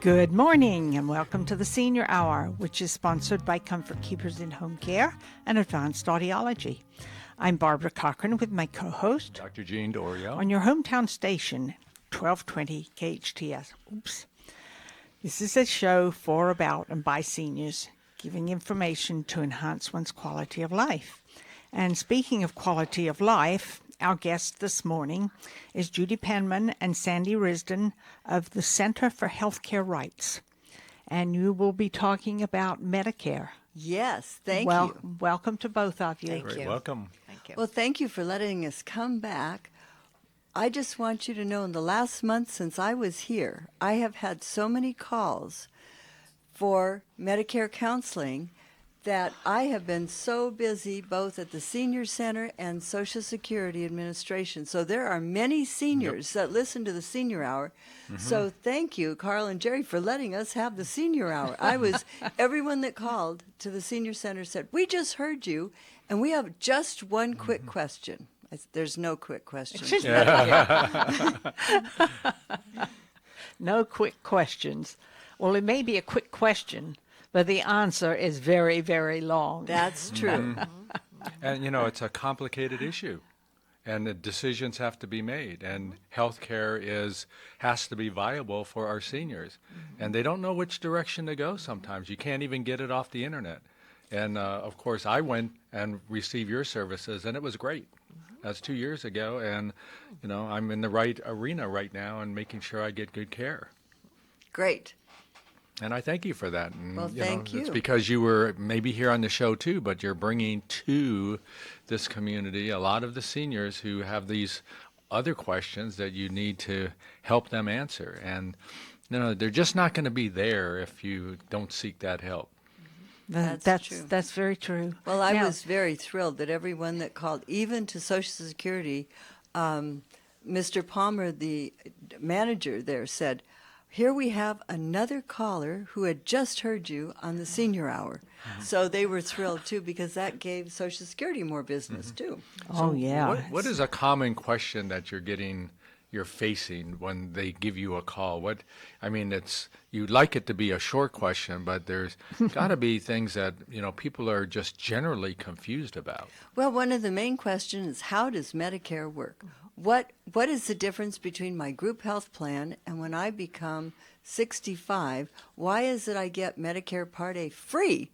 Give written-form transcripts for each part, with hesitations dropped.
Good morning and welcome to the Senior Hour, which is sponsored by Comfort Keepers in Home Care and Advanced Audiology. I'm Barbara Cochran with my co-host, Dr. Jean Dorio. on your hometown station, 1220 KHTS. This is a show for, about, and by seniors, giving information to enhance one's quality of life. And speaking of quality of life, our guest this morning is Judy Penman and Sandy Risdon of the Center for Healthcare Rights. And you will be talking about Medicare. Yes, thank you. Welcome to both of you. Thank you. Welcome. Thank you. Well, thank you for letting us come back. I just want you to know in the last month since I was here, I have had so many calls for Medicare counseling that I have been so busy both at the Senior Center and Social Security Administration. So there are many seniors that listen to the Senior Hour. Mm-hmm. So thank you, Carl and Jerry, for letting us have the Senior Hour. Everyone that called to the Senior Center said, we just heard you, and we have just one quick question. There's no quick question. No quick questions. Well, it may be a quick question, but the answer is very, very long. That's true. And, you know, it's a complicated issue, and the decisions have to be made, and healthcare has to be viable for our seniors. And they don't know which direction to go sometimes. You can't even get it off the internet. And, of course, I went and received your services, and it was great. That's 2 years ago, and, you know, I'm in the right arena right now and making sure I get good care. Great. And I thank you for that. And, well, thank you. It's because you were maybe here on the show too, but you're bringing to this community a lot of the seniors who have these other questions that you need to help them answer. And, you know, they're just not going to be there if you don't seek that help. That's true. That's very true. Well, I was very thrilled that everyone that called, even to Social Security, Mr. Palmer, the manager there, said, here we have another caller who had just heard you on the Senior Hour. So they were thrilled, too, because that gave Social Security more business, too. Oh, yeah. What is a common question that you're facing when they give you a call? You'd like it to be a short question, but there's got to be things that, you know, people are just generally confused about. Well, one of the main questions is, how does Medicare work? What is the difference between my group health plan and when I become 65? Why is it I get Medicare Part A free,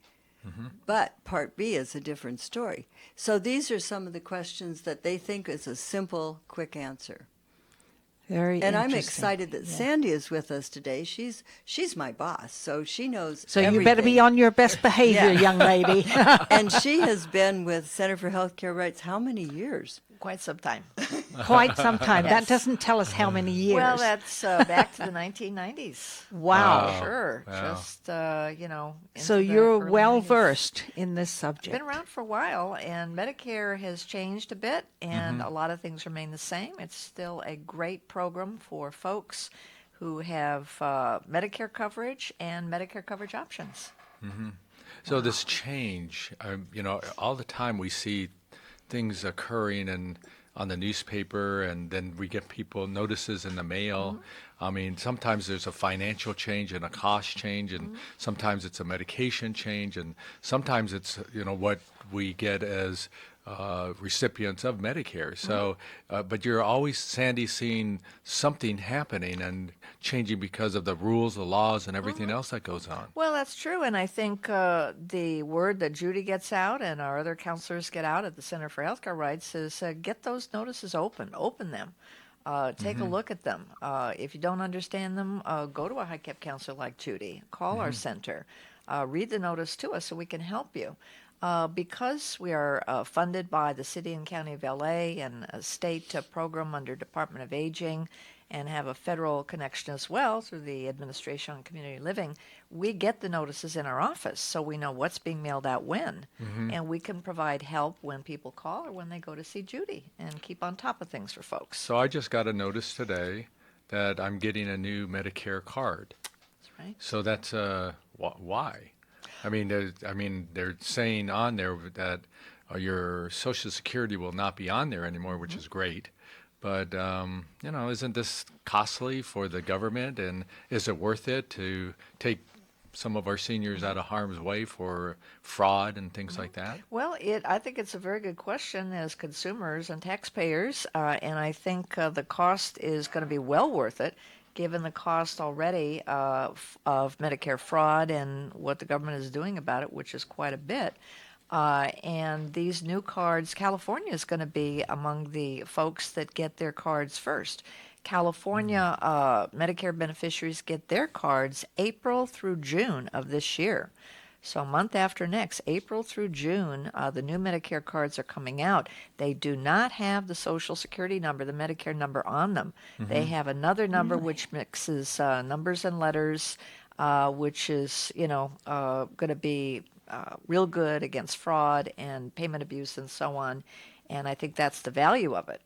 but Part B is a different story? So these are some of the questions that they think is a simple, quick answer. Very and I'm interesting. excited that Sandy is with us today. She's my boss, so she knows So everything. you better be on your best behavior, young lady. And she has been with Center for Healthcare Rights how many years? Quite some time. Quite some time. Yes. That doesn't tell us how many years. Well, that's back to the 1990s. Wow. Sure. Wow. Just, So into the you're early well 90s. versed in this subject. Been around for a while, and Medicare has changed a bit, and a lot of things remain the same. It's still a great program for folks who have Medicare coverage and Medicare coverage options. So this change, you know, all the time we see things occurring and on the newspaper, and then we get people notices in the mail. I mean, sometimes there's a financial change and a cost change, and sometimes it's a medication change, and sometimes it's, you know, what we get as recipients of Medicare. So, but you're always, Sandy, seeing something happening and changing because of the rules, the laws, and everything else that goes on. Well, that's true, and I think the word that Judy gets out and our other counselors get out at the Center for Healthcare Rights is get those notices open them. Take a look at them. If you don't understand them, go to a high-cap counselor like Judy. Call our center. Read the notice to us so we can help you. Because we are funded by the City and County of LA and a state program under Department of Aging, and have a federal connection as well through the Administration on Community Living, we get the notices in our office so we know what's being mailed out when, and we can provide help when people call or when they go to see Judy and keep on top of things for folks. So I just got a notice today that I'm getting a new Medicare card. That's right. So that's why? I mean, they're saying on there that your Social Security will not be on there anymore, which is great. But, isn't this costly for the government? And is it worth it to take some of our seniors out of harm's way for fraud and things like that? Well, I think it's a very good question as consumers and taxpayers, and I think the cost is going to be well worth it, given the cost already of Medicare fraud and what the government is doing about it, which is quite a bit. And these new cards, California is going to be among the folks that get their cards first. California Medicare beneficiaries get their cards April through June of this year. So month after next, April through June, the new Medicare cards are coming out. They do not have the Social Security number, the Medicare number on them. They have another number which mixes numbers and letters, which is, going to be real good against fraud and payment abuse and so on. And I think that's the value of it.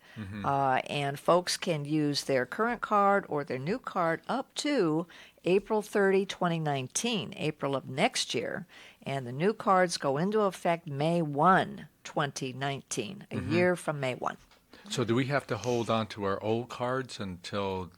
And folks can use their current card or their new card up to April 30, 2019, April of next year. And the new cards go into effect May 1, 2019, a year from May 1. So do we have to hold on to our old cards until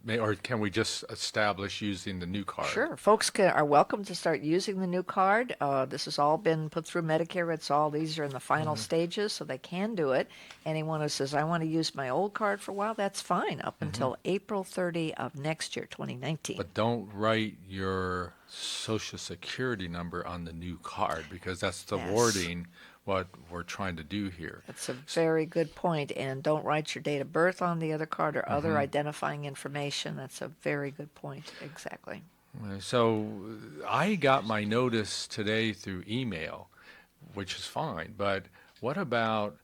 May, or can we just establish using the new card? Sure. Folks are welcome to start using the new card. This has all been put through Medicare. These are in the final stages, so they can do it. Anyone who says, I want to use my old card for a while, that's fine, up until April 30 of next year, 2019. But don't write your Social Security number on the new card, because that's the Yes. wording what we're trying to do here. That's a very good point. And don't write your date of birth on the other card or other identifying information. That's a very good point. Exactly. So I got my notice today through email, which is fine. But what about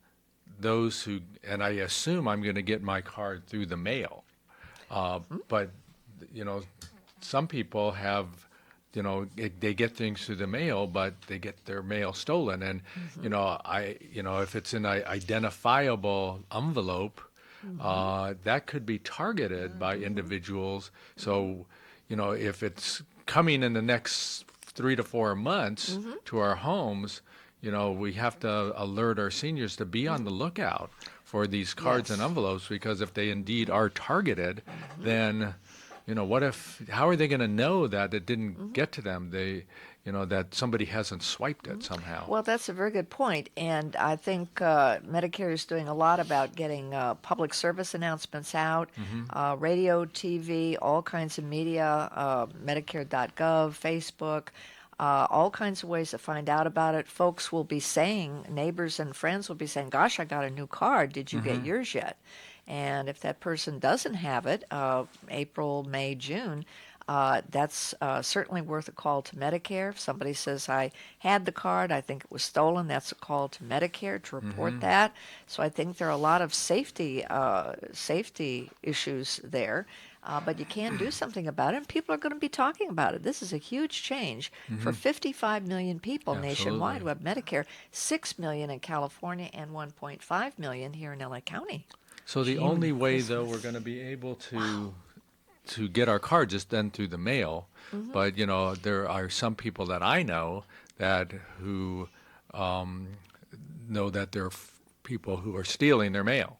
those who, and I assume I'm going to get my card through the mail. But, some people have, they get things through the mail, but they get their mail stolen. And, if it's in an identifiable envelope, that could be targeted by individuals. So, if it's coming in the next 3 to 4 months to our homes, we have to alert our seniors to be on the lookout for these cards and envelopes, because if they indeed are targeted, then how are they going to know that it didn't get to them? That somebody hasn't swiped it somehow. Well, that's a very good point. And I think Medicare is doing a lot about getting public service announcements out, radio, TV, all kinds of media, Medicare.gov, Facebook, all kinds of ways to find out about it. Folks will be saying, neighbors and friends will be saying, gosh, I got a new card. Did you get yours yet? And if that person doesn't have it, April, May, June, that's certainly worth a call to Medicare. If somebody says, I had the card, I think it was stolen, that's a call to Medicare to report that. So I think there are a lot of safety issues there. But you can do something about it, and people are going to be talking about it. This is a huge change for 55 million people nationwide who have Medicare, 6 million in California, and 1.5 million here in LA County. So the only way, though, we're going to be able to get our cards is then through the mail. But, there are some people that I know who know that there are people who are stealing their mail.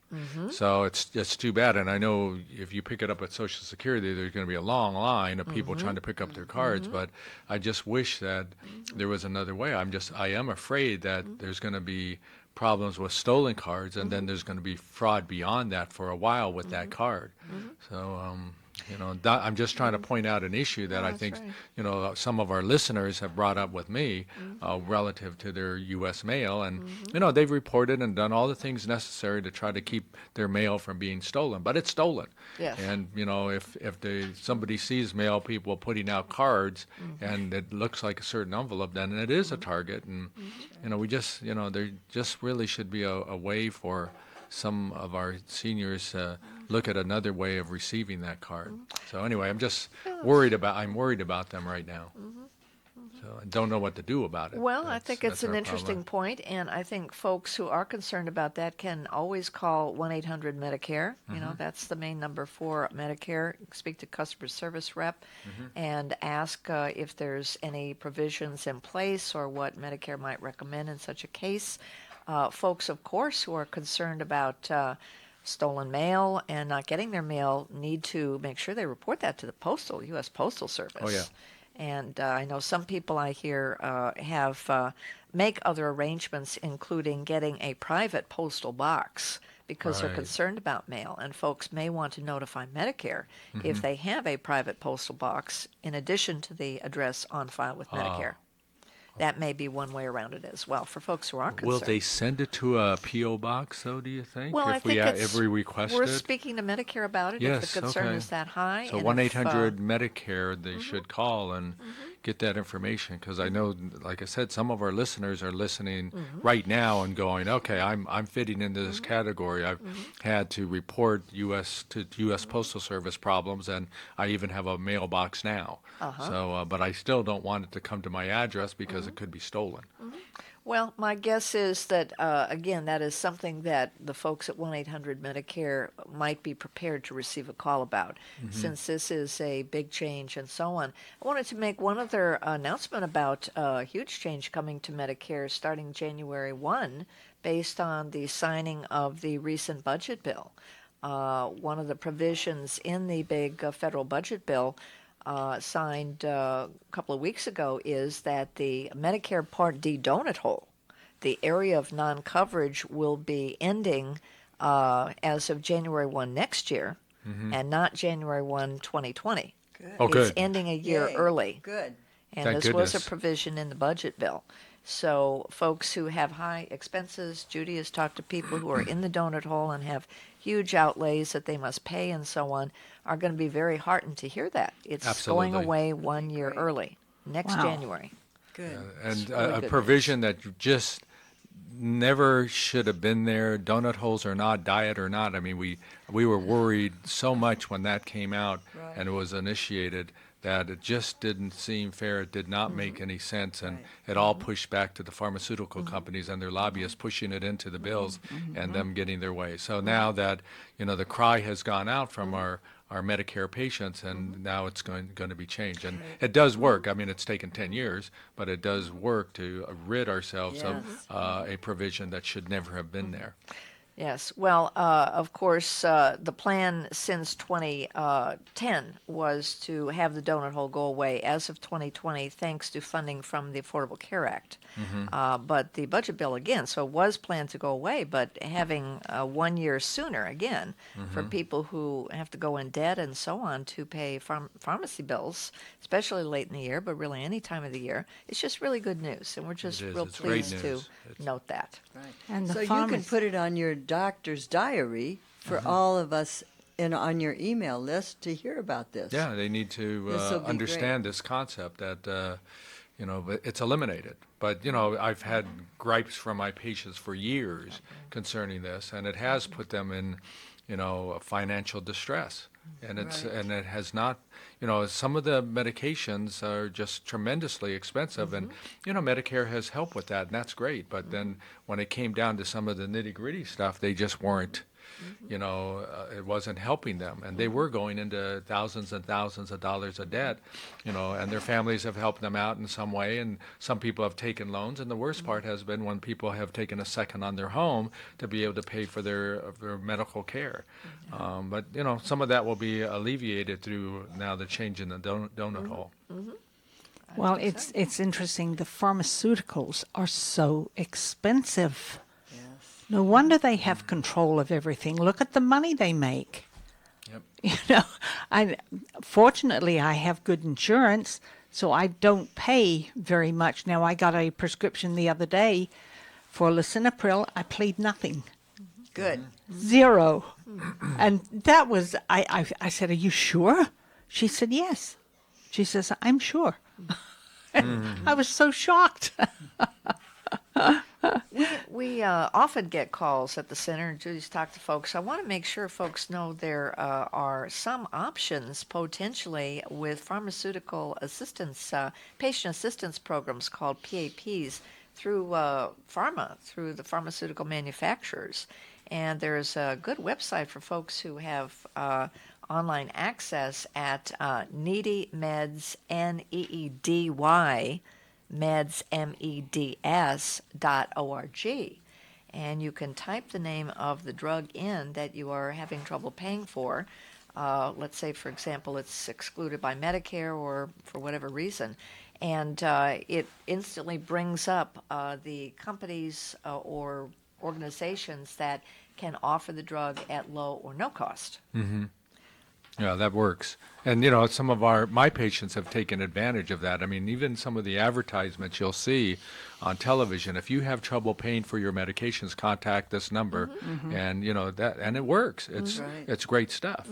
So it's too bad. And I know if you pick it up at Social Security, there's going to be a long line of people trying to pick up their cards. But I just wish that there was another way. I am afraid that there's going to be problems with stolen cards, and then there's going to be fraud beyond that for a while with that card. So, I'm just trying to point out an issue that I think, some of our listeners have brought up with me relative to their U.S. mail. And, they've reported and done all the things necessary to try to keep their mail from being stolen. But it's stolen. Yes. And, if somebody sees mail people putting out cards and it looks like a certain envelope, then it is a target. And, we just, there just really should be a way for some of our seniors look at another way of receiving that card. So anyway, I'm worried about them right now. So I don't know what to do about it. Well, I think it's that's an our interesting problem. point, and I think folks who are concerned about that can always call 1-800-MEDICARE. That's the main number for Medicare. Speak to customer service rep and ask if there's any provisions in place or what Medicare might recommend in such a case. Folks, of course, who are concerned about stolen mail and not getting their mail need to make sure they report that to the U.S. Postal Service. Oh, yeah. And I know some people I hear have make other arrangements, including getting a private postal box because they're Right. concerned about mail. And folks may want to notify Medicare if they have a private postal box in addition to the address on file with Medicare. That may be one way around it as well for folks who aren't Will concerned. they send it to a P.O. box, though, do you think? Well, I think if we request worth it? speaking to Medicare about it Yes, if the concern okay. is that high. So and 1-800-Medicare, they should call and get that information, because I know, like I said, some of our listeners are listening right now and going, okay, I'm fitting into this category. I've had to report U.S. Postal Service problems, and I even have a mailbox now. So, but I still don't want it to come to my address because it could be stolen. Well, my guess is that, again, that is something that the folks at 1-800-Medicare might be prepared to receive a call about, since this is a big change and so on. I wanted to make one other announcement about a huge change coming to Medicare starting January 1, based on the signing of the recent budget bill. One of the provisions in the big federal budget bill signed a couple of weeks ago is that the Medicare Part D donut hole, the area of non-coverage, will be ending as of January 1 next year, and not January 1, 2020. Good. Oh, It's good. ending a year Yay. early. Good. And Thank this was a goodness. provision in the budget bill. So folks who have high expenses, Judy has talked to people who are in the donut hole and have huge outlays that they must pay and so on, are going to be very heartened to hear that. It's Absolutely. going away 1 year great. early, next Wow. January. Good. And really a good provision that just never should have been there. Donut holes or not, diet or not. I mean, we were worried so much when that came out Right. and it was initiated that it just didn't seem fair. It did not make any sense, and Right. it all pushed back to the pharmaceutical companies and their lobbyists pushing it into the bills and them getting their way. So now that the cry has gone out from our Medicare patients, and now it's going to be changed. And it does work. I mean, it's taken 10 years, but it does work to rid ourselves Yes. of a provision that should never have been there. Yes. Well, of course, the plan since 2010 was to have the donut hole go away as of 2020, thanks to funding from the Affordable Care Act. But the budget bill, again, so it was planned to go away, but having 1 year sooner, again, for people who have to go in debt and so on to pay pharmacy bills, especially late in the year, but really any time of the year, it's just really good news. And we're just It is. real It's great pleased to news. It's- note that. Right. And the So you can pharmac- put it on your doctor's diary for all of us on your email list to hear about this. Yeah, they need to This'll be understand this concept that but it's eliminated. But I've had gripes from my patients for years concerning this, and it has put them in financial distress. And Right. it has not. Some of the medications are just tremendously expensive, and Medicare has helped with that, and that's great. But then when it came down to some of the nitty gritty stuff, they just weren't. It wasn't helping them, and they were going into thousands and thousands of dollars of debt. And their families have helped them out in some way, and some people have taken loans. And the worst part has been when people have taken a second on their home to be able to pay for their medical care. But some of that will be alleviated through now the change in the donut hole. Well, it's interesting. The pharmaceuticals are so expensive. Yes. No wonder they have control of everything. Look at the money they make. Yep. Fortunately, I have good insurance, so I don't pay very much. Now, I got a prescription the other day for lisinopril. I paid nothing. Good. Zero. And that was, I said, are you sure? She said, yes. She says, I'm sure. I was so shocked. We often get calls at the center, and Judy's talked to folks. I want to make sure folks know there are some options potentially with pharmaceutical assistance, patient assistance programs called PAPs through through the pharmaceutical manufacturers. And there's a good website for folks who have online access at Needy Meds, NEEDY, meds, MEDS.org. and you can type the name of the drug in that you are having trouble paying for. Let's say, for example, it's excluded by Medicare or for whatever reason, and it instantly brings up the companies or organizations that can offer the drug at low or no cost. Yeah, that works. And, some of my patients have taken advantage of that. I mean, even some of the advertisements you'll see on television, if you have trouble paying for your medications, contact this number. And, and it works. Right. It's great stuff.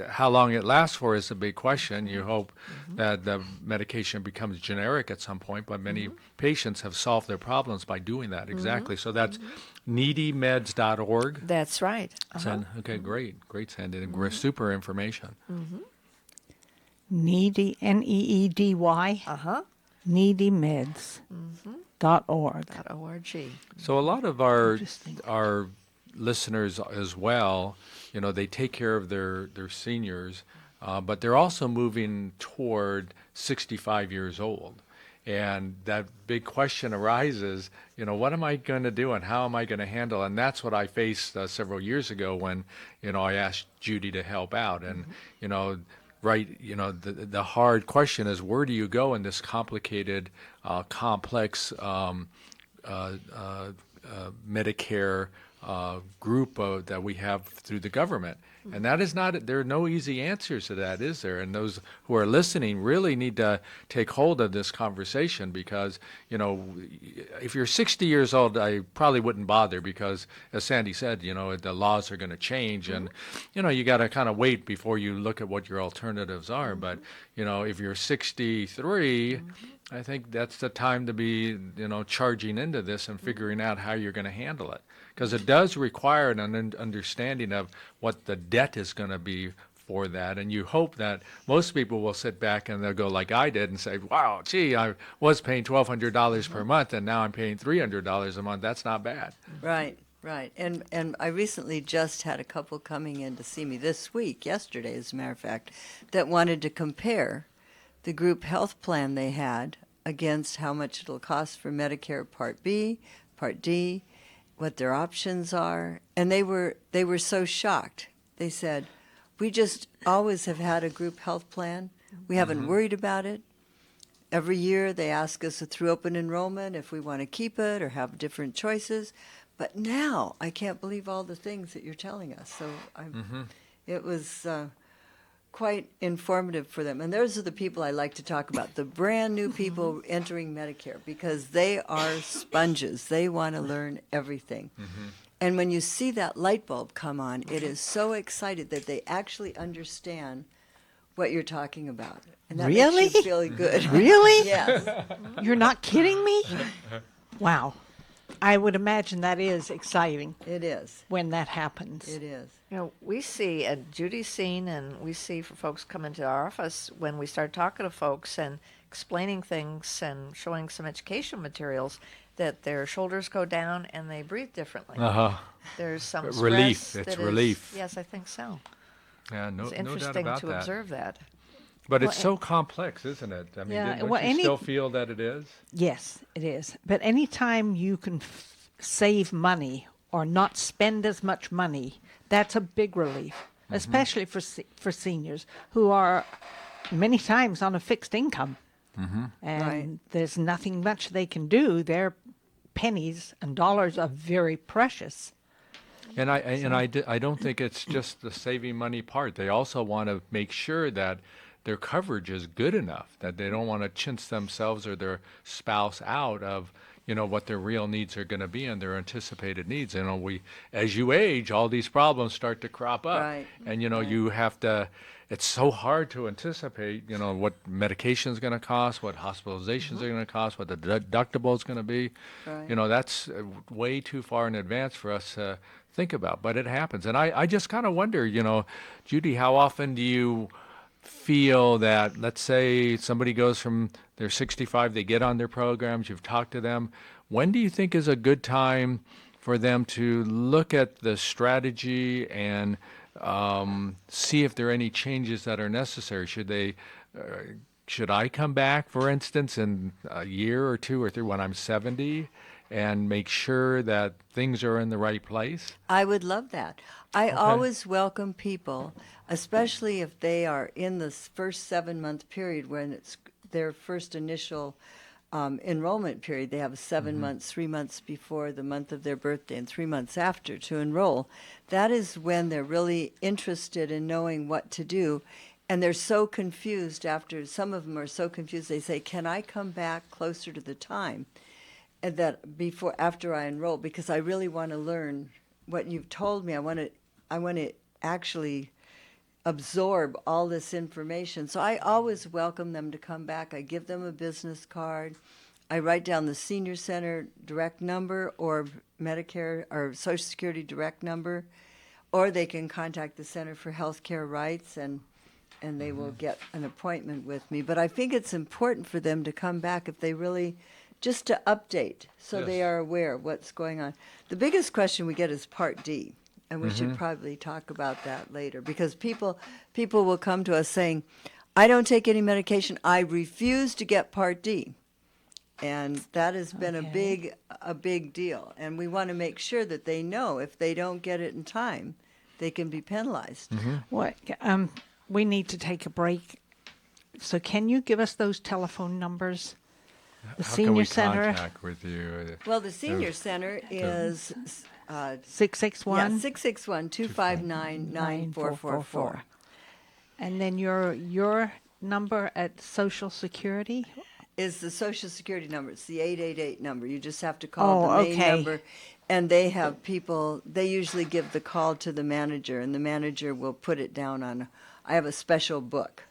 How long it lasts for is a big question. You hope that the medication becomes generic at some point, but many patients have solved their problems by doing that. Exactly. So that's needymeds.org. That's right. Okay, great, Sandy. Super information. Needy, Needy, needymeds.org. .org. So a lot of our listeners as well, they take care of their seniors, but they're also moving toward 65 years old. And that big question arises, what am I going to do and how am I going to handle? And that's what I faced several years ago when, I asked Judy to help out. And, the hard question is, where do you go in this complicated, complex Medicare group that we have through the government? And that is not, there are no easy answers to that, is there? And those who are listening really need to take hold of this conversation because, if you're 60 years old, I probably wouldn't bother because, as Sandy said, the laws are going to change and, you got to kind of wait before you look at what your alternatives are. But, if you're 63, I think that's the time to be, charging into this and figuring out how you're going to handle it. Because it does require an understanding of what the debt is going to be for that. And you hope that most people will sit back and they'll go like I did and say, wow, gee, I was paying $1,200 per month and now I'm paying $300 a month. That's not bad. Right. And I recently just had a couple coming in to see me this week, yesterday as a matter of fact, that wanted to compare the group health plan they had against how much it'll cost for Medicare Part B, Part D, what their options are. And they were so shocked. They said, we just always have had a group health plan. We haven't worried about it. Every year they ask us through open enrollment if we want to keep it or have different choices. But now I can't believe all the things that you're telling us. So it was quite informative for them. And those are the people I like to talk about, the brand new people entering Medicare, because they are sponges. They want to learn everything. And when you see that light bulb come on, it is so excited that they actually understand what you're talking about. And that Really? makes you feel good. Really? Yes. You're not kidding me? Wow. I would imagine that is exciting It is. when that happens. It is. We see, and Judy's seen, and we see for folks come into our office when we start talking to folks and explaining things and showing some education materials, that their shoulders go down and they breathe differently. There's some Relief. stress It's that is- relief. Yes, I think so. Yeah, no It's doubt interesting about to that. observe that. But it's Well, so complex, isn't it? I mean, Yeah, don't well, you any- still feel that it is? Yes, it is. But anytime you can save money or not spend as much money, that's a big relief, especially for seniors who are many times on a fixed income. And Right. there's nothing much they can do. Their pennies and dollars are very precious. And I don't think it's just the saving money part. They also want to make sure that their coverage is good enough, that they don't want to chintz themselves or their spouse out of, what their real needs are going to be and their anticipated needs. As you age, all these problems start to crop up. Right. And, you have to, it's so hard to anticipate, what medication is going to cost, what hospitalizations are going to cost, what the deductible is going to be. Right. That's way too far in advance for us to think about, but it happens. And I just kind of wonder, Judy, how often do you feel that, let's say somebody goes from they're 65, they get on their programs, you've talked to them, when do you think is a good time for them to look at the strategy and see if there are any changes that are necessary? Should I come back, for instance, in a year or two or three when I'm 70 and make sure that things are in the right place? I would love that. I always welcome people, especially if they are in this first 7-month period when it's their first initial enrollment period. They have 7 months, 3 months before the month of their birthday and 3 months after to enroll. That is when they're really interested in knowing what to do. And they're so confused after, some of them are so confused, they say, can I come back closer to the time and that before, after I enroll? Because I really want to learn what you've told me. I want to actually absorb all this information. So I always welcome them to come back. I give them a business card. I write down the Senior Center direct number or Medicare or Social Security direct number, or they can contact the Center for Healthcare Rights and they will get an appointment with me. But I think it's important for them to come back if they really, just to update so they are aware of what's going on. The biggest question we get is Part D. And we should probably talk about that later, because people will come to us saying, I don't take any medication. I refuse to get Part D. And that has been a big deal. And we want to make sure that they know if they don't get it in time, they can be penalized. What? We need to take a break. So can you give us those telephone numbers? The How Senior can we Center. contact with you? Well, the Senior Center is 661 661-259-9444. And then your number at Social Security? Is the Social Security number. It's the 888 number. You just have to call the main okay. number. And they have people, they usually give the call to the manager, and the manager will put it down on, I have a special book.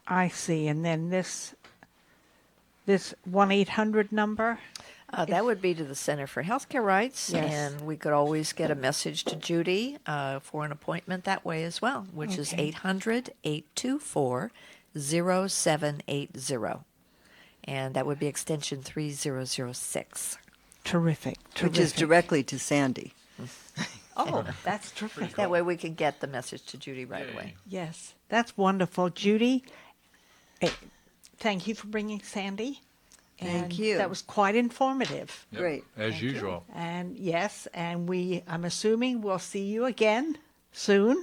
I see. And then this 1-800 number? That would be to the Center for Healthcare Rights, Yes. and we could always get a message to Judy for an appointment that way as well, which is 800-824-0780. And that would be extension 3006. Terrific. Which is directly to Sandy. Oh, that's terrific. That way we can get the message to Judy right away. Yes, that's wonderful. Judy, thank you for bringing Sandy. Thank And you. That was quite informative. Yep, Great. as usual. And yes, and I'm assuming we'll see you again soon,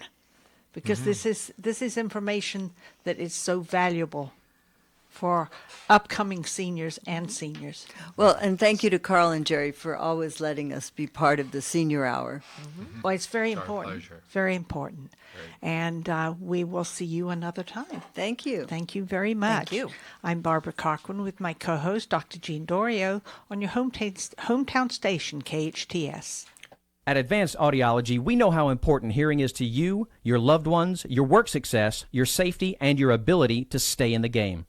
because this is information that is so valuable for upcoming seniors and seniors. Well, and thank you to Carl and Jerry for always letting us be part of the Senior Hour. Well, it's very It's our important. pleasure. Very important. And we will see you another time. Thank you. Thank you very much. you. I'm Barbara Cochran with my co-host, Dr. Jean Dorio, on your hometown station, KHTS. At Advanced Audiology, we know how important hearing is to you, your loved ones, your work success, your safety, and your ability to stay in the game.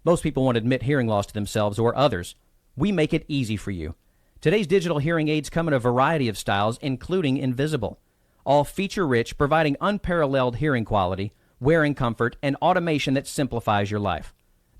Most people won't admit hearing loss to themselves or others. We make it easy for you. Today's digital hearing aids come in a variety of styles, including invisible. All feature-rich, providing unparalleled hearing quality, wearing comfort, and automation that simplifies your life.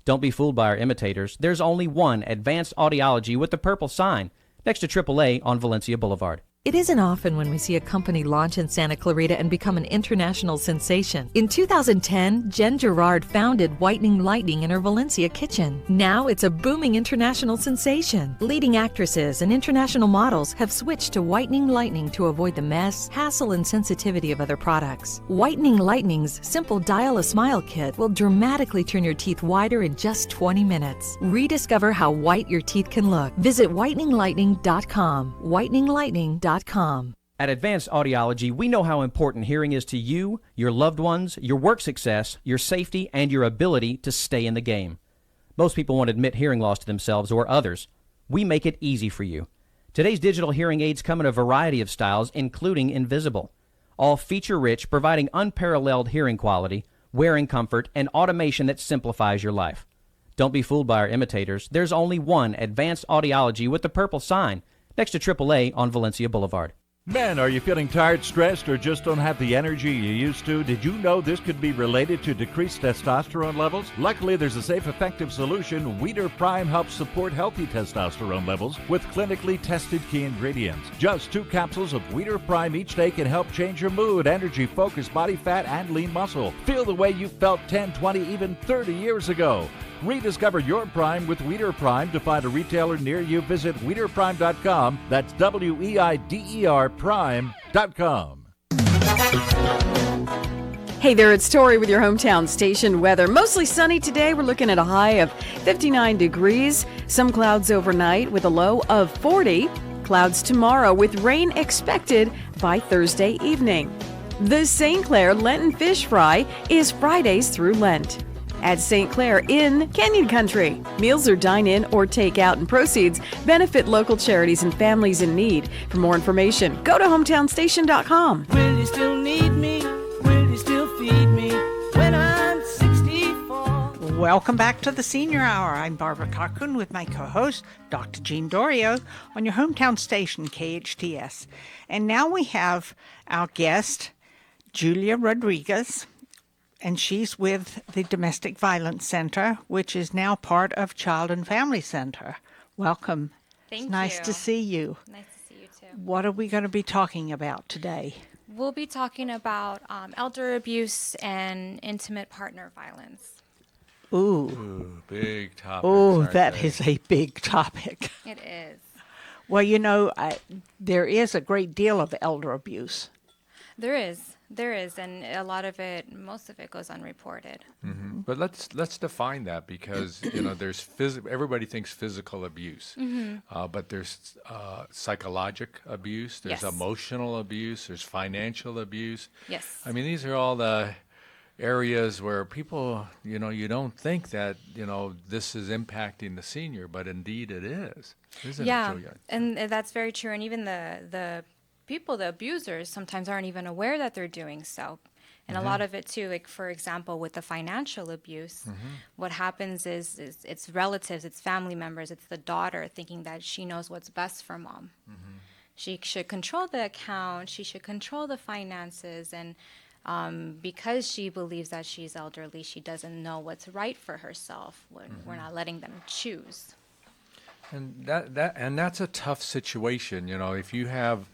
Don't be fooled by our imitators. There's only one Advanced Audiology with the purple sign next to AAA on Valencia Boulevard. It isn't often when we see a company launch in Santa Clarita and become an international sensation. In 2010, Jen Gerard founded Whitening Lightning in her Valencia kitchen. Now it's a booming international sensation. Leading actresses and international models have switched to Whitening Lightning to avoid the mess, hassle, and sensitivity of other products. Whitening Lightning's simple Dial-A-Smile kit will dramatically turn your teeth whiter in just 20 minutes. Rediscover how white your teeth can look. Visit whiteninglightning.com. whiteninglightning.com. At Advanced Audiology, we know how important hearing is to you, your loved ones, your work success, your safety, and your ability to stay in the game. Most people won't admit hearing loss to themselves or others. We make it easy for you. Today's digital hearing aids come in a variety of styles, including invisible. All feature-rich, providing unparalleled hearing quality, wearing comfort, and automation that simplifies your life. Don't be fooled by our imitators. There's only one Advanced Audiology with the purple sign next to AAA on Valencia Boulevard. Men, are you feeling tired, stressed, or just don't have the energy you used to? Did you know this could be related to decreased testosterone levels? Luckily, there's a safe, effective solution. Weeder Prime helps support healthy testosterone levels with clinically tested key ingredients. Just 2 capsules of Weeder Prime each day can help change your mood, energy, focus, body fat, and lean muscle. Feel the way you felt 10, 20, even 30 years ago. Rediscover your Prime with Weider Prime. To find a retailer near you, visit WeiderPrime.com. That's WEIDER Prime.com. Hey there, it's Tori with your Hometown Station weather. Mostly sunny today. We're looking at a high of 59 degrees. Some clouds overnight with a low of 40. Clouds tomorrow with rain expected by Thursday evening. The St. Clair Lenten Fish Fry is Fridays through Lent. At St. Clair in Canyon Country, meals are dine-in or take-out, and proceeds benefit local charities and families in need. For more information, go to hometownstation.com. Will you still need me? Will you still feed me when I'm 64? Welcome back to the Senior Hour. I'm Barbara Cochran with my co-host, Dr. Jean Dorio, on your hometown station, KHTS. And now we have our guest, Julia Rodriguez, and she's with the Domestic Violence Center, which is now part of Child and Family Center. Welcome. Thank It's nice you. to see you. Nice to see you too. What are we going to be talking about today? We'll be talking about elder abuse and intimate partner violence. Ooh, Big topic. oh, that is a big topic. It is. Well, there is a great deal of elder abuse. There is, and a lot of it, most of it goes unreported. Mm-hmm. But let's define that, because there's everybody thinks physical abuse, but there's psychological abuse, there's Yes. emotional abuse, there's financial abuse. Yes. I mean, these are all the areas where people, you don't think that this is impacting the senior, but indeed it is, isn't it, Julia? And that's very true. And even the people, the abusers, sometimes aren't even aware that they're doing so. And a lot of it too, like for example, with the financial abuse, what happens is it's relatives, it's family members, it's the daughter thinking that she knows what's best for mom. She should control the account, she should control the finances, and because she believes that she's elderly, she doesn't know what's right for herself. We're not letting them choose. And that's a tough situation. If you have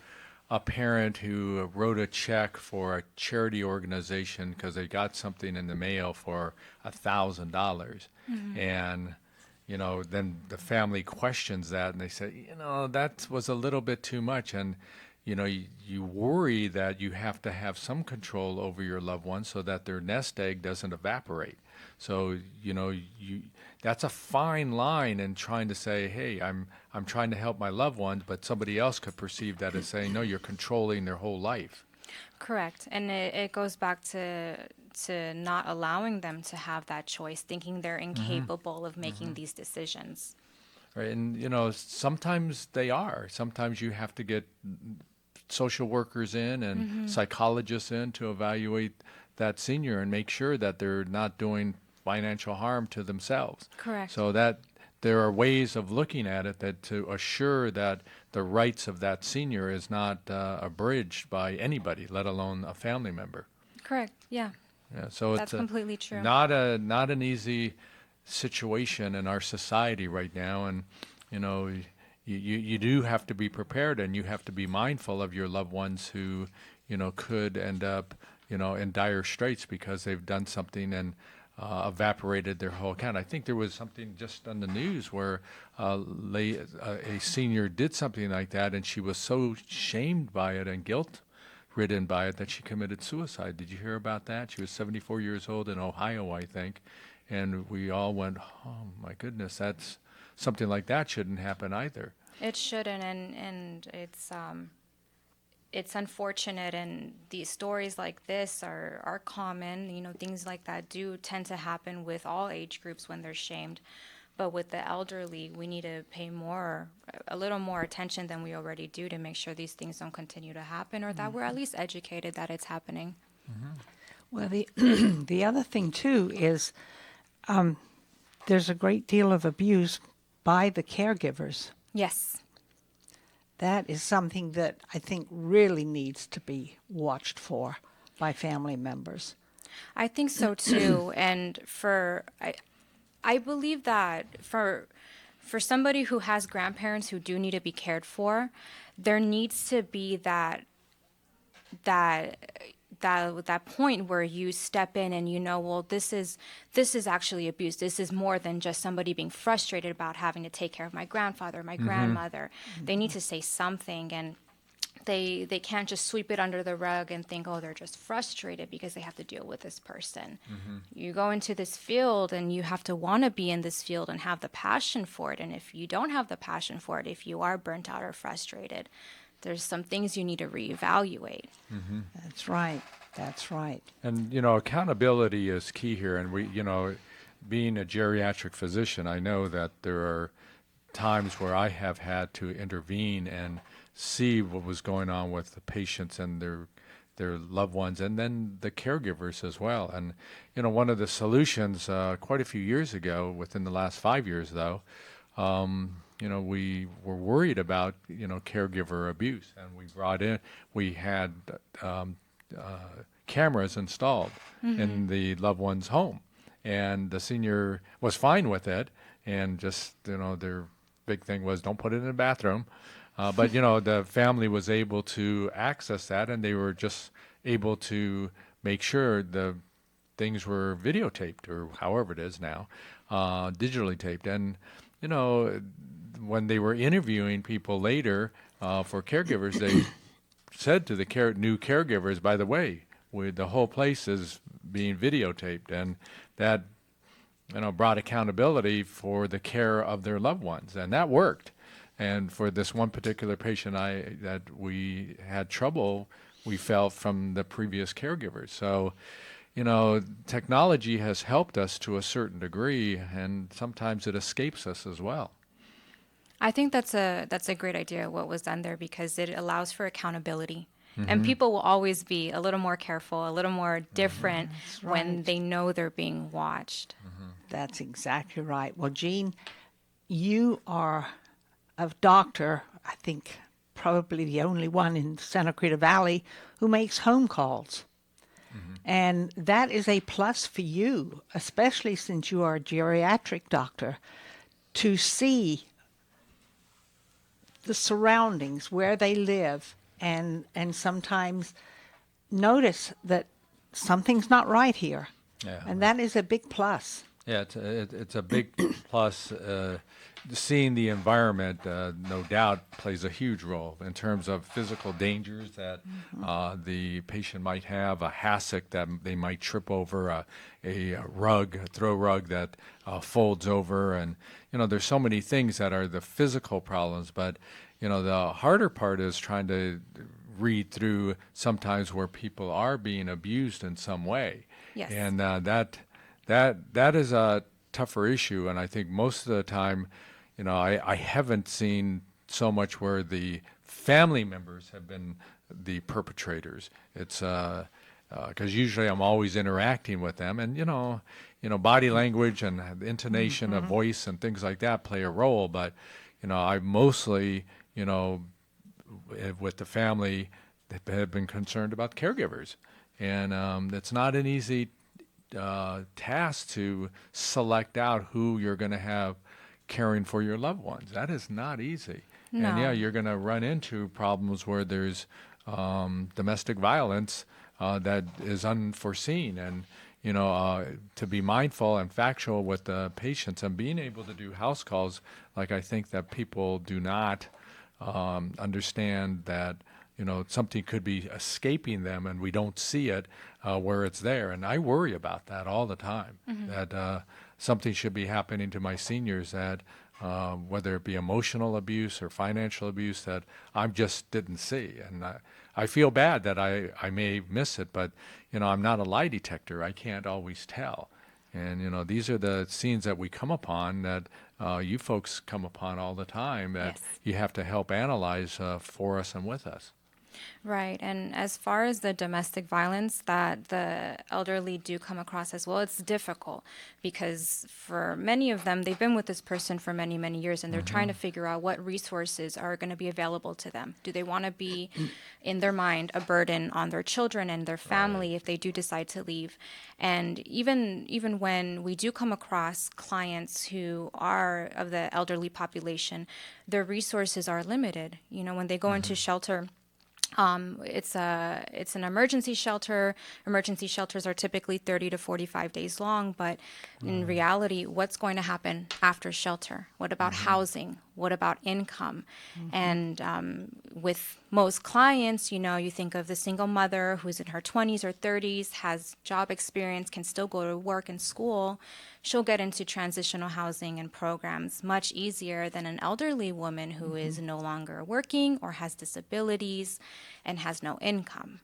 a parent who wrote a check for a charity organization because they got something in the mail for $1,000, and then the family questions that, and they say, that was a little bit too much, and you worry that you have to have some control over your loved one so that their nest egg doesn't evaporate. So that's a fine line in trying to say, hey, I'm trying to help my loved ones, but somebody else could perceive that as saying, no, you're controlling their whole life. Correct. And it goes back to not allowing them to have that choice, thinking they're incapable of making these decisions. Right. And, sometimes they are. Sometimes you have to get social workers in and psychologists in to evaluate that senior and make sure that they're not doing financial harm to themselves. Correct. So that there are ways of looking at it that to assure that the rights of that senior is not abridged by anybody, let alone a family member. Correct. Yeah. Yeah. So That's it's completely true. not an easy situation in our society right now, and you do have to be prepared, and you have to be mindful of your loved ones who could end up in dire straits because they've done something and evaporated their whole account. I think there was something just on the news where a senior did something like that, and she was so shamed by it and guilt-ridden by it that she committed suicide. Did you hear about that? She was 74 years old in Ohio, I think, and we all went, oh my goodness, that's something like that shouldn't happen either. It shouldn't, and it's unfortunate, and these stories like this are common. Things like that do tend to happen with all age groups when they're shamed. But with the elderly, we need to pay a little more attention than we already do to make sure these things don't continue to happen, or that we're at least educated that it's happening. Well, the other thing too is there's a great deal of abuse by the caregivers. Yes. That is something that I think really needs to be watched for by family members. I think so too. And I believe that for somebody who has grandparents who do need to be cared for, there needs to be that that point where you step in and you know, well, this is actually abuse. This is more than just somebody being frustrated about having to take care of my grandfather, my grandmother. They need to say something, and they can't just sweep it under the rug and think, oh, they're just frustrated because they have to deal with this person. You go into this field and you have to want to be in this field and have the passion for it. And if you don't have the passion for it, if you are burnt out or frustrated, there's some things you need to reevaluate. That's right. That's right. And, accountability is key here. And we, being a geriatric physician, I know that there are times where I have had to intervene and see what was going on with the patients and their loved ones, and then the caregivers as well. And, one of the solutions quite a few years ago, within the last 5 years though, we were worried about, caregiver abuse, and we had cameras installed in the loved one's home, and the senior was fine with it, and just, their big thing was don't put it in the bathroom. But, the family was able to access that, and they were just able to make sure the things were videotaped, or however it is now, digitally taped. And, when they were interviewing people later for caregivers, they said to the new caregivers, by the way, the whole place is being videotaped. And that, brought accountability for the care of their loved ones. And that worked. And for this one particular patient that we had trouble, we felt from the previous caregivers. So, technology has helped us to a certain degree, and sometimes it escapes us as well. I think that's a great idea, what was done there, because it allows for accountability. And people will always be a little more careful, a little more different when they know they're being watched. That's exactly right. Well, Jean, you are a doctor, I think probably the only one in Santa Clarita Valley who makes home calls. And that is a plus for you, especially since you are a geriatric doctor, to see the surroundings, where they live, and sometimes notice that something's not right here. Yeah. And that is a big plus. Yeah, it's a big plus. Seeing the environment, no doubt, plays a huge role in terms of physical dangers that the patient might have, a hassock that they might trip over, a rug, a throw rug that folds over. And, there's so many things that are the physical problems. But, the harder part is trying to read through sometimes where people are being abused in some way. Yes. And that is a tougher issue. And I think most of the time, I haven't seen so much where the family members have been the perpetrators. It's because usually I'm always interacting with them, and body language and the intonation of voice and things like that play a role. But I mostly with the family have been concerned about caregivers, and it's not an easy task to select out who you're going to have caring for your loved ones. That is not easy. No. And you're going to run into problems where there's domestic violence that is unforeseen, and to be mindful and factual with the patients and being able to do house calls. Like, I think that people do not understand that something could be escaping them and we don't see it where it's there. And I worry about that all the time, that something should be happening to my seniors, that whether it be emotional abuse or financial abuse, that I just didn't see. And I feel bad that I may miss it, but I'm not a lie detector. I can't always tell. And these are the scenes that we come upon, that you folks come upon all the time, that you have to help analyze for us and with us. Right. And as far as the domestic violence that the elderly do come across as well, it's difficult because for many of them, they've been with this person for many, many years, and they're trying to figure out what resources are going to be available to them. Do they want to be, in their mind, a burden on their children and their family if they do decide to leave? And even when we do come across clients who are of the elderly population, their resources are limited. When they go into shelter, It's an emergency shelter. Emergency shelters are typically 30 to 45 days long, but in reality, what's going to happen after shelter? What about housing? What about income? And with most clients, you think of the single mother who's in her 20s or 30s, has job experience, can still go to work and school. She'll get into transitional housing and programs much easier than an elderly woman who is no longer working or has disabilities and has no income.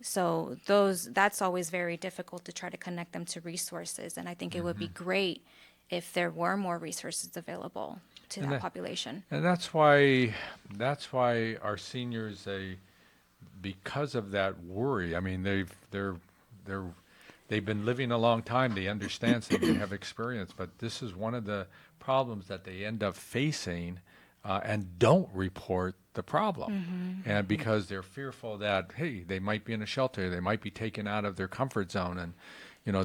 So that's always very difficult to try to connect them to resources. And I think it would be great if there were more resources available to that population. And that's why our seniors, because of that worry, I mean, they've been living a long time. They understand things, they have experience, but this is one of the problems that they end up facing and don't report the problem. And because they're fearful that, hey, they might be in a shelter, they might be taken out of their comfort zone, and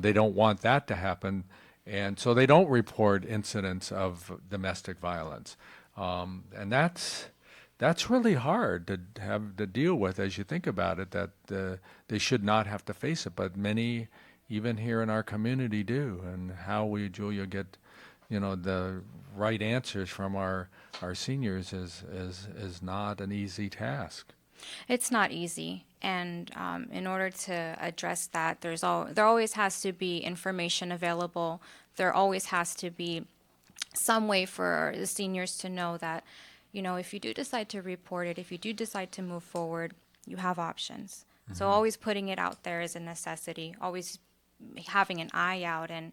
they don't want that to happen. And so they don't report incidents of domestic violence. And that's really hard to have to deal with as you think about it, that they should not have to face it, but many, even here in our community, do. And how we, Julia, get the right answers from our seniors is not an easy task. It's not easy. And in order to address that, there always has to be information available. There always has to be some way for the seniors to know that, if you do decide to report it, if you do decide to move forward, you have options. So always putting it out there is a necessity. Always having an eye out and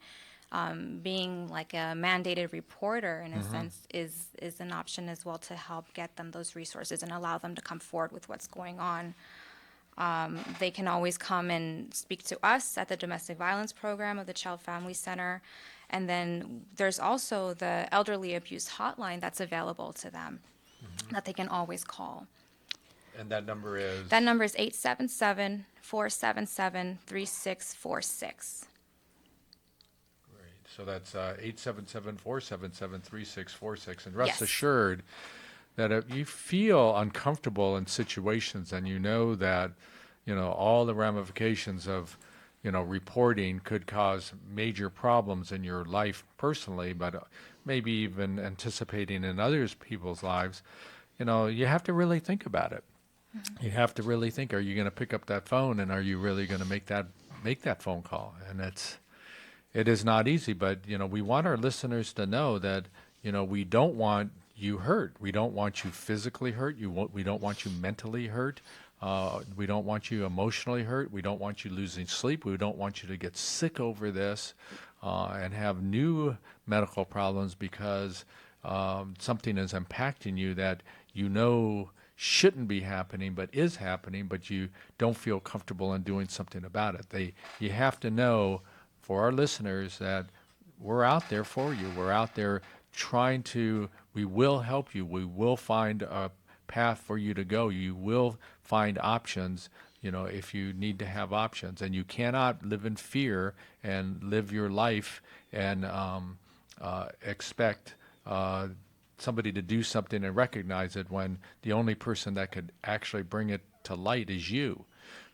being like a mandated reporter in a sense is an option as well, to help get them those resources and allow them to come forward with what's going on. They can always come and speak to us at the Domestic Violence Program of the Child Family Center. And then there's also the Elderly Abuse Hotline that's available to them that they can always call. And that number is? That number is 877-477-3646. So that's 877-477-3646. And rest Yes. assured that if you feel uncomfortable in situations and that, all the ramifications of, reporting could cause major problems in your life personally, but maybe even anticipating in others people's lives, you have to really think about it. You have to really think, are you going to pick up that phone, and are you really going to make that phone call? And it is not easy, but we want our listeners to know that we don't want you hurt. We don't want you physically hurt. We don't want you mentally hurt. We don't want you emotionally hurt. We don't want you losing sleep. We don't want you to get sick over this and have new medical problems because something is impacting you that shouldn't be happening but is happening, but you don't feel comfortable in doing something about it. You have to know, for our listeners, that we're out there for you. We're out there we will help you. We will find a path for you to go. You will find options, if you need to have options. And you cannot live in fear and live your life and expect somebody to do something and recognize it when the only person that could actually bring it to light is you.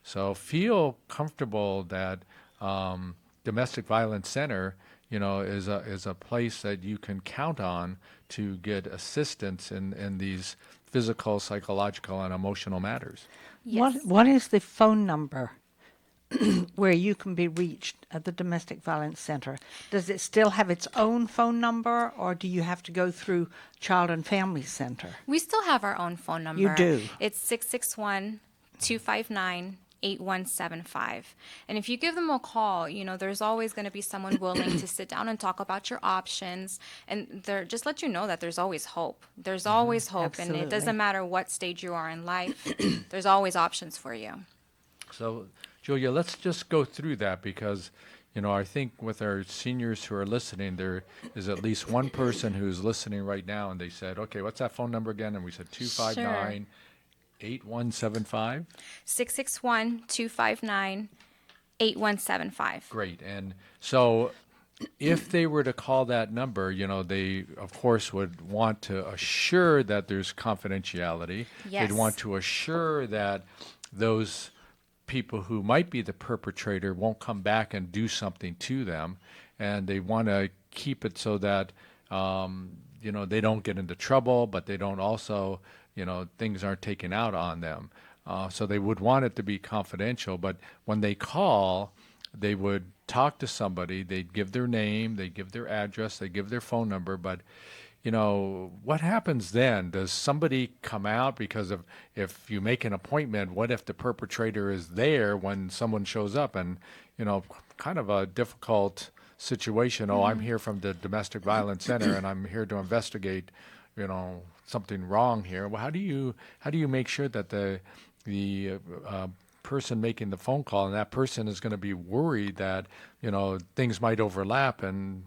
So feel comfortable that Domestic Violence Center, is a place that you can count on to get assistance in these physical, psychological, and emotional matters. Yes. What is the phone number where you can be reached at the Domestic Violence Center? Does it still have its own phone number, or do you have to go through Child and Family Center? We still have our own phone number. You do? It's 661-259-8175. And if you give them a call, there's always going to be someone willing to sit down and talk about your options. And just let you know that there's always hope. There's always hope. Absolutely. And it doesn't matter what stage you are in life. There's always options for you. So, Julia, let's just go through that because, I think with our seniors who are listening, there is at least one person who's listening right now, and they said, okay, what's that phone number again? And we said 259 8175? 661-259-8175. Great. And so if they were to call that number, they, of course, would want to assure that there's confidentiality. Yes. They'd want to assure that those people who might be the perpetrator won't come back and do something to them. And they want to keep it so that, they don't get into trouble, but they don't also, things aren't taken out on them. So they would want it to be confidential. But when they call, they would talk to somebody. They'd give their name, they'd give their address, they'd give their phone number. But, what happens then? Does somebody come out? Because if you make an appointment, what if the perpetrator is there when someone shows up? And, kind of a difficult situation. Oh, I'm here from the Domestic Violence Center, and I'm here to investigate, something wrong here. Well, how do you make sure that the person making the phone call and that person is going to be worried that things might overlap and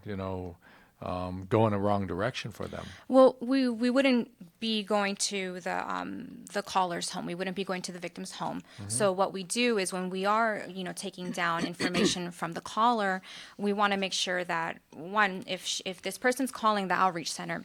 go in a wrong direction for them? Well, we wouldn't be going to the caller's home. We wouldn't be going to the victim's home. So what we do is when we are, taking down information from the caller, we want to make sure that, one, if this person's calling the outreach center,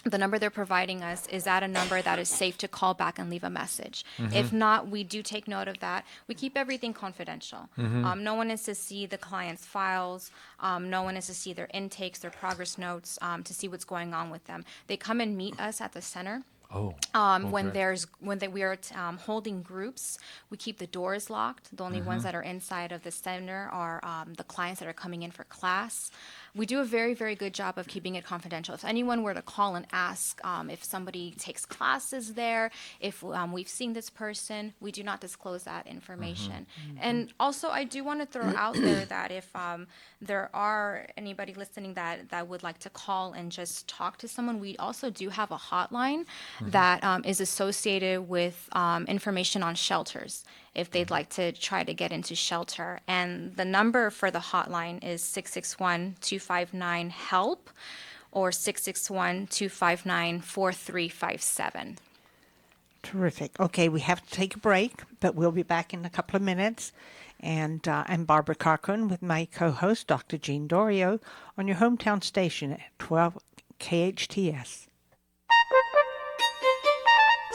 the number they're providing us is at a number that is safe to call back and leave a message. If not, we do take note of that. We keep everything confidential. No one is to see the client's files. No one is to see their intakes, their progress notes, to see what's going on with them. They come and meet us at the center. When we are holding groups, we keep the doors locked. The only ones that are inside of the center are the clients that are coming in for class. We do a very, very good job of keeping it confidential. If anyone were to call and ask if somebody takes classes there, if we've seen this person, we do not disclose that information. And also, I do want to throw out there that if there are anybody listening that would like to call and just talk to someone, we also do have a hotline that is associated with information on shelters if they'd like to try to get into shelter. And the number for the hotline is 661-259-HELP or 661-259-4357. Terrific. Okay, we have to take a break, but we'll be back in a couple of minutes. And I'm Barbara Cochran with my co-host, Dr. Jean Dorio, on your hometown station at 12 KHTS.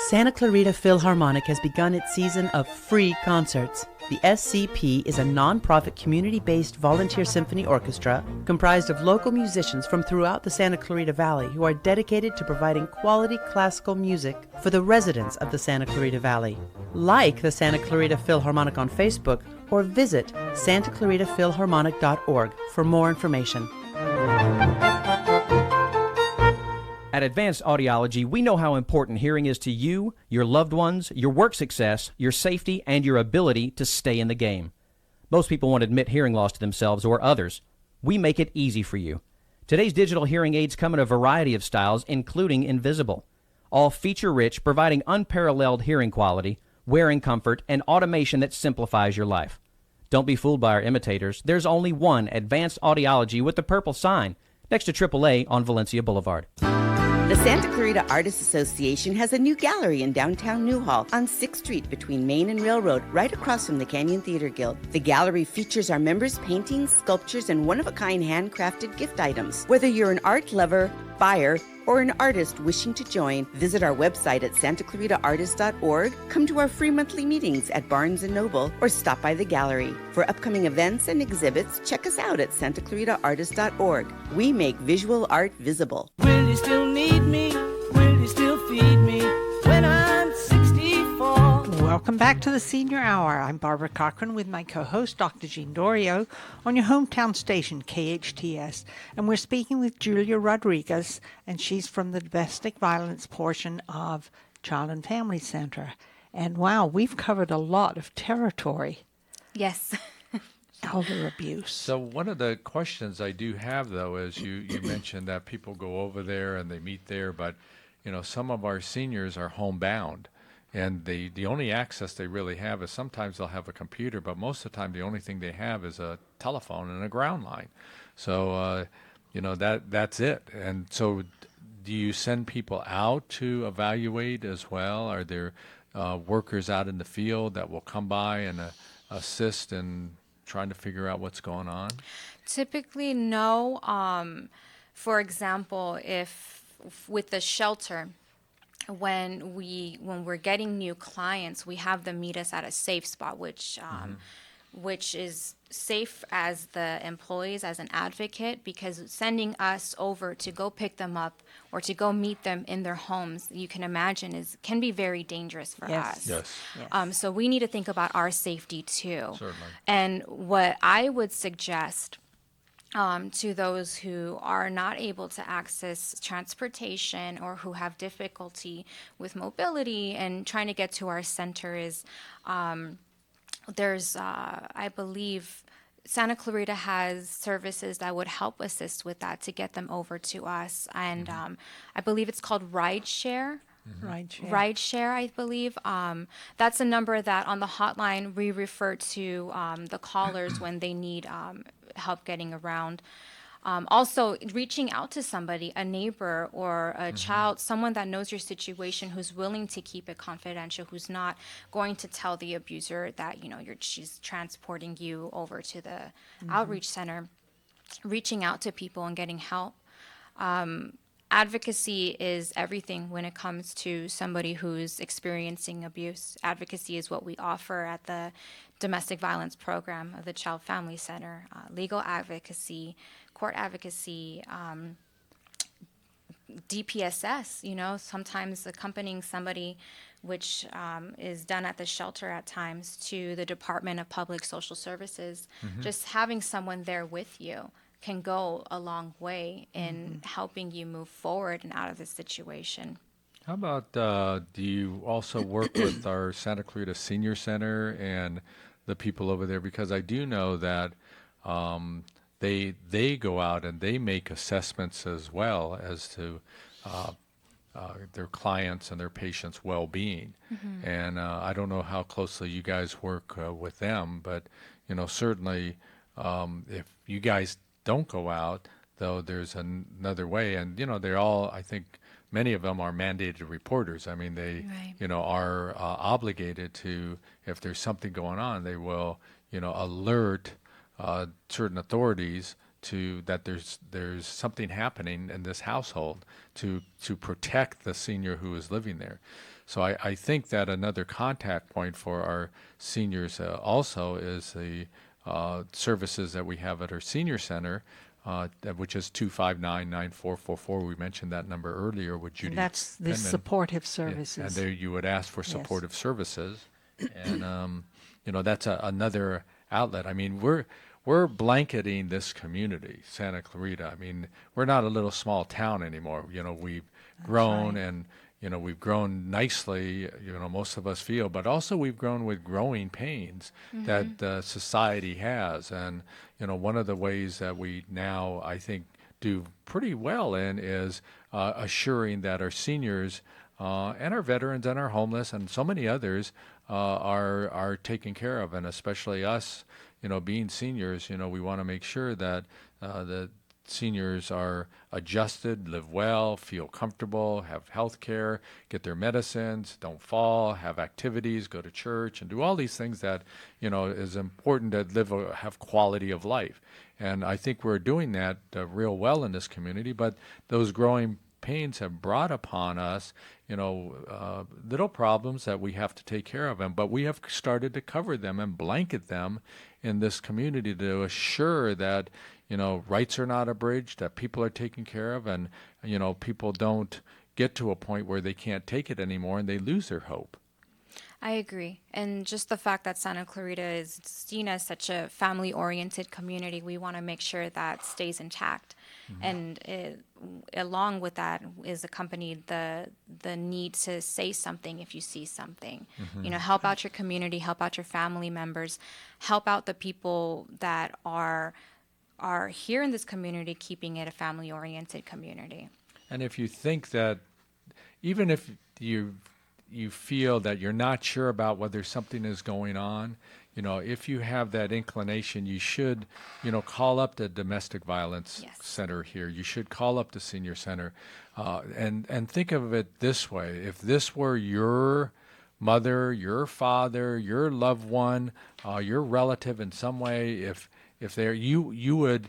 Santa Clarita Philharmonic has begun its season of free concerts. The SCP is a non-profit community-based volunteer symphony orchestra comprised of local musicians from throughout the Santa Clarita Valley who are dedicated to providing quality classical music for the residents of the Santa Clarita Valley. Like the Santa Clarita Philharmonic on Facebook or visit santaclaritaphilharmonic.org for more information. At Advanced Audiology, we know how important hearing is to you, your loved ones, your work success, your safety, and your ability to stay in the game. Most people won't admit hearing loss to themselves or others. We make it easy for you. Today's digital hearing aids come in a variety of styles, including invisible. All feature-rich, providing unparalleled hearing quality, wearing comfort, and automation that simplifies your life. Don't be fooled by our imitators. There's only one Advanced Audiology with the purple sign next to AAA on Valencia Boulevard. The Santa Clarita Artists Association has a new gallery in downtown Newhall on 6th Street between Main and Railroad, right across from the Canyon Theater Guild. The gallery features our members' paintings, sculptures, and one-of-a-kind handcrafted gift items. Whether you're an art lover, buyer, or an artist wishing to join, visit our website at santaclaritaartist.org, come to our free monthly meetings at Barnes & Noble, or stop by the gallery. For upcoming events and exhibits, check us out at santaclaritaartist.org. We make visual art visible. Will you still need me? Will you still feed me when I'm 64? Welcome back to the Senior Hour. I'm Barbara Cochran with my co-host, Dr. Jean Dorio, on your hometown station, KHTS. And we're speaking with Julia Rodriguez, and she's from the domestic violence portion of Child and Family Center. And wow, we've covered a lot of territory. Yes. Elder abuse. So one of the questions I do have, though, is you mentioned that people go over there and they meet there, but some of our seniors are homebound. And the only access they really have is sometimes they'll have a computer, but most of the time the only thing they have is a telephone and a ground line. So, that's it. And so do you send people out to evaluate as well? Are there workers out in the field that will come by and assist in trying to figure out what's going on? Typically, no. For example, if with the shelter, when we're getting new clients, we have them meet us at a safe spot, which is safe as the employees, as an advocate, because sending us over to go pick them up or to go meet them in their homes, you can imagine, can be very dangerous for us. Yes. So we need to think about our safety too. Certainly. And what I would suggest to those who are not able to access transportation or who have difficulty with mobility and trying to get to our center is there's, I believe, Santa Clarita has services that would help assist with that to get them over to us. And I believe it's called Rideshare. Rideshare, I believe. That's a number that on the hotline we refer to the callers when they need help getting around. Also, reaching out to somebody, a neighbor or a child, someone that knows your situation, who's willing to keep it confidential, who's not going to tell the abuser that she's transporting you over to the outreach center. Reaching out to people and getting help. Advocacy is everything when it comes to somebody who's experiencing abuse. Advocacy is what we offer at the domestic violence program of the Child Family Center. Legal advocacy, court advocacy, DPSS, sometimes accompanying somebody, which is done at the shelter at times, to the Department of Public Social Services. Just having someone there with you can go a long way in helping you move forward and out of this situation. How about, do you also work with our Santa Clarita Senior Center and the people over there? Because I do know that they go out and they make assessments as well as to their clients and their patients' well-being. And I don't know how closely you guys work with them, but certainly if you guys don't go out, though, there's another way. And they're all, I think, many of them are mandated reporters. I mean, they are obligated to, if there's something going on, they will alert certain authorities to that there's something happening in this household to protect the senior who is living there. So I think that another contact point for our seniors also is the services that we have at our senior center, which is 259-9444. We mentioned that number earlier with Judy. And that's the Penman. supportive services. Yeah. And there you would ask for supportive services, and that's another outlet. I mean, we're blanketing this community, Santa Clarita. I mean, we're not a little small town anymore. We've grown and. We've grown nicely, most of us feel, but also we've grown with growing pains that society has. And, one of the ways that we now, I think, do pretty well in is assuring that our seniors and our veterans and our homeless and so many others are taken care of. And especially us, being seniors, we want to make sure that the seniors are adjusted, live well, feel comfortable, have health care, get their medicines, don't fall, have activities, go to church, and do all these things that, is important to have quality of life. And I think we're doing that real well in this community, but those growing pains have brought upon us, little problems that we have to take care of them, but we have started to cover them and blanket them in this community to assure that, rights are not abridged, that people are taken care of, and, people don't get to a point where they can't take it anymore and they lose their hope. I agree. And just the fact that Santa Clarita is seen as such a family-oriented community, we want to make sure that stays intact. And along with that is accompanied the need to say something if you see something. Help out your community, help out your family members, help out the people that are here in this community, keeping it a family-oriented community. And if you think that, even if you feel that you're not sure about whether something is going on, if you have that inclination, you should, call up the domestic violence center here. You should call up the senior center, and think of it this way: if this were your mother, your father, your loved one, your relative in some way, if they're you would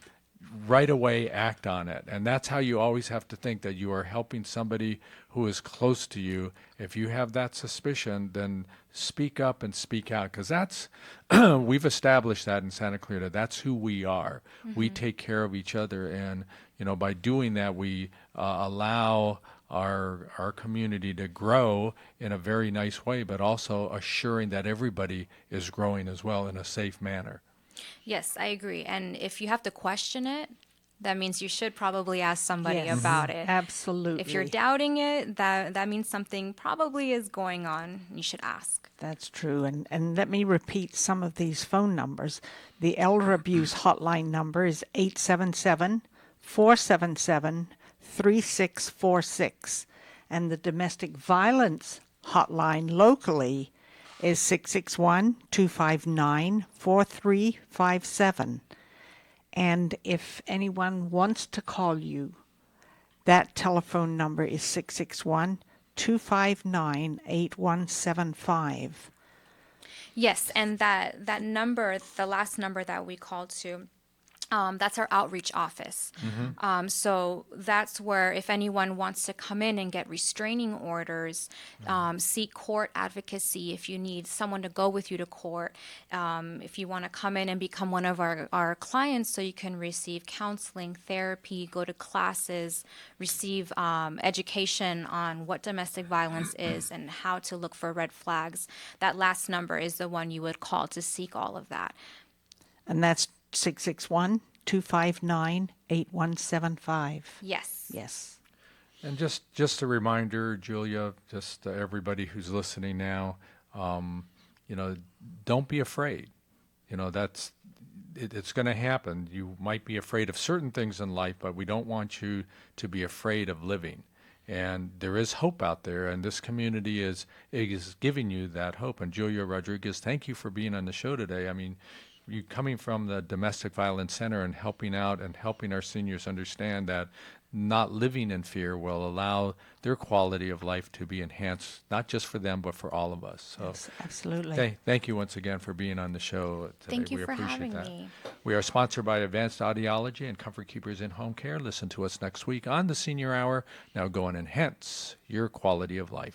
right away act on it. And that's how you always have to think, that you are helping somebody who is close to you. If you have that suspicion, then speak up and speak out, because that's we've established that in Santa Clarita. That's who we are. We take care of each other, and by doing that, we allow our community to grow in a very nice way, but also assuring that everybody is growing as well in a safe manner. Yes, I agree. And if you have to question it, that means you should probably ask somebody Yes, about it. absolutely. If you're doubting it, that means something probably is going on. You should ask. That's true. And let me repeat some of these phone numbers. The Elder Abuse Hotline number is 877-477-3646. And the Domestic Violence Hotline locally is 661-259-4357. And if anyone wants to call you, that telephone number is 661-259-8175. Yes, and that number, the last number that we called to, that's our outreach office. So that's where, if anyone wants to come in and get restraining orders, seek court advocacy, if you need someone to go with you to court, if you want to come in and become one of our clients so you can receive counseling, therapy, go to classes, receive education on what domestic violence is and how to look for red flags, that last number is the one you would call to seek all of that. And that's 661-259-8175. Yes. Yes. And just a reminder, Julia, just everybody who's listening now, don't be afraid. It's going to happen. You might be afraid of certain things in life, but we don't want you to be afraid of living. And there is hope out there, and this community is giving you that hope. And Julia Rodriguez, thank you for being on the show today. I mean, you coming from the Domestic Violence Center and helping out and helping our seniors understand that not living in fear will allow their quality of life to be enhanced, not just for them, but for all of us. So, Yes, absolutely. thank you once again for being on the show today. Thank you We for appreciate having that. me. We are sponsored by Advanced Audiology and Comfort Keepers in Home Care. Listen to us next week on the Senior Hour. Now go and enhance your quality of life.